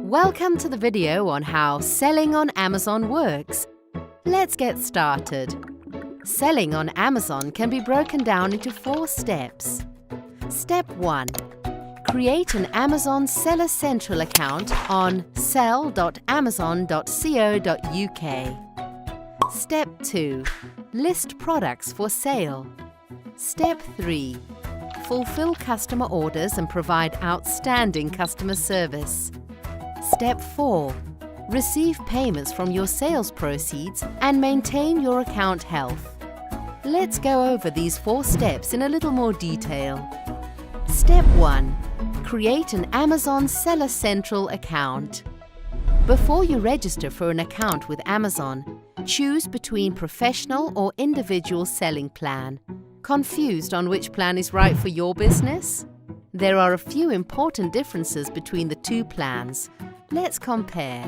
Welcome to the video on how selling on Amazon works. Let's get started. Selling on Amazon can be broken down into 4 steps. Step 1. Create an Amazon Seller Central account on sell.amazon.co.uk. Step 2. List products for sale. Step 3. Fulfill customer orders and provide outstanding customer service. Step 4. Receive payments from your sales proceeds and maintain your account health. Let's go over these 4 steps in a little more detail. Step 1. Create an Amazon Seller Central account. Before you register for an account with Amazon, choose between professional or individual selling plan. Confused on which plan is right for your business? There are a few important differences between the 2 plans. Let's compare.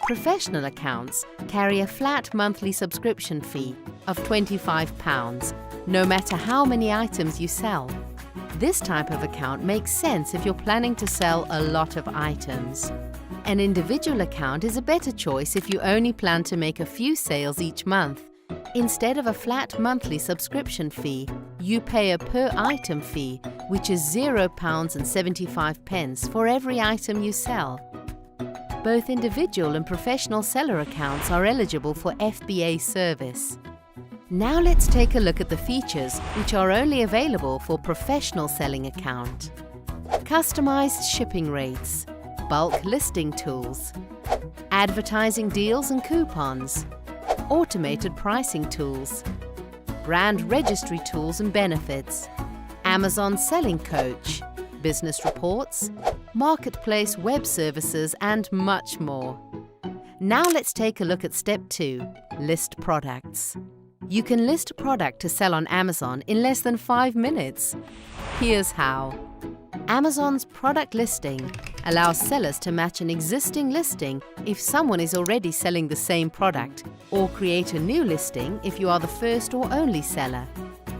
Professional accounts carry a flat monthly subscription fee of £25, no matter how many items you sell. This type of account makes sense if you're planning to sell a lot of items. An individual account is a better choice if you only plan to make a few sales each month. Instead of a flat monthly subscription fee, you pay a per-item fee, which is £0.75 for every item you sell. Both individual and professional seller accounts are eligible for FBA service. Now let's take a look at the features which are only available for professional selling account. Customized shipping rates, bulk listing tools, advertising deals and coupons, automated pricing tools, brand registry tools and benefits, Amazon Selling Coach, business reports, marketplace web services, and much more. Now let's take a look at Step 2, List Products. You can list a product to sell on Amazon in less than 5 minutes. Here's how. Amazon's product listing allows sellers to match an existing listing if someone is already selling the same product, or create a new listing if you are the first or only seller.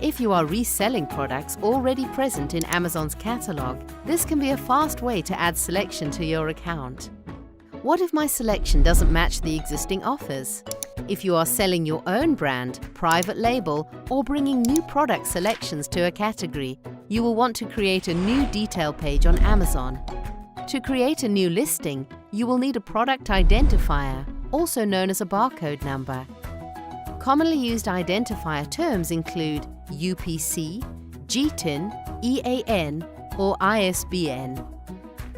If you are reselling products already present in Amazon's catalog, this can be a fast way to add selection to your account. What if my selection doesn't match the existing offers? If you are selling your own brand, private label, or bringing new product selections to a category, you will want to create a new detail page on Amazon. To create a new listing, you will need a product identifier, also known as a barcode number. Commonly used identifier terms include UPC, GTIN, EAN, or ISBN.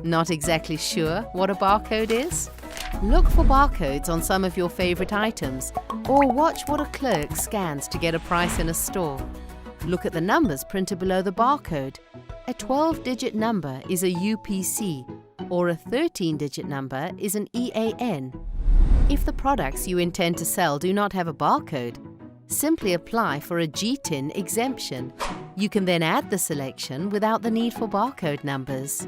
Not exactly sure what a barcode is? Look for barcodes on some of your favorite items, or watch what a clerk scans to get a price in a store. Look at the numbers printed below the barcode. A 12-digit number is a UPC, or a 13-digit number is an EAN. If the products you intend to sell do not have a barcode, simply apply for a GTIN exemption. You can then add the selection without the need for barcode numbers.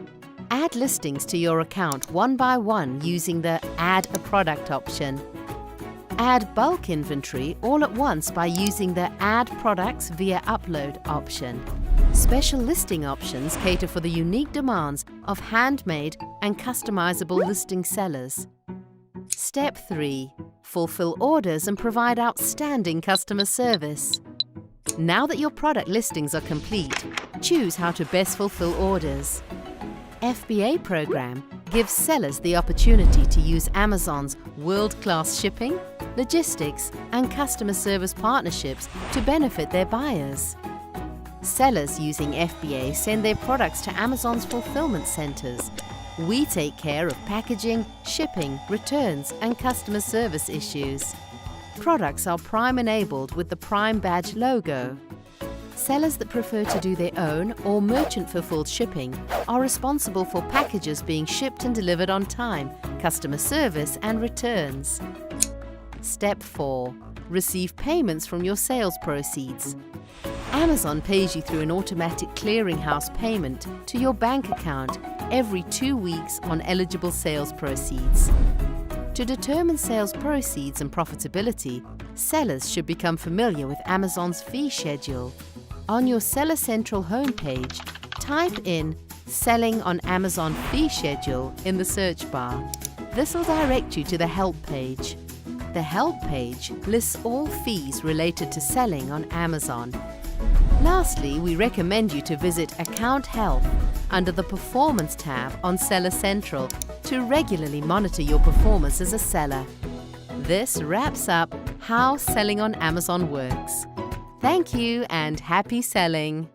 Add listings to your account one by one using the Add a Product option. Add bulk inventory all at once by using the Add Products via Upload option. Special listing options cater for the unique demands of handmade and customizable listing sellers. Step 3. Fulfill orders and provide outstanding customer service. Now that your product listings are complete, choose how to best fulfill orders. FBA program gives sellers the opportunity to use Amazon's world-class shipping, logistics, and customer service partnerships to benefit their buyers. Sellers using FBA send their products to Amazon's fulfillment centers. We take care of packaging, shipping, returns, and customer service issues. Products are Prime-enabled with the Prime badge logo. Sellers that prefer to do their own or merchant-fulfilled shipping are responsible for packages being shipped and delivered on time, customer service, and returns. Step 4. Receive payments from your sales proceeds. Amazon pays you through an automatic clearinghouse payment to your bank account every 2 weeks on eligible sales proceeds. To determine sales proceeds and profitability, sellers should become familiar with Amazon's fee schedule. On your Seller Central homepage, type in Selling on Amazon Fee Schedule in the search bar. This will direct you to the Help page. The Help page lists all fees related to selling on Amazon. Lastly, we recommend you to visit Account Health under the Performance tab on Seller Central to regularly monitor your performance as a seller. This wraps up how selling on Amazon works. Thank you and happy selling!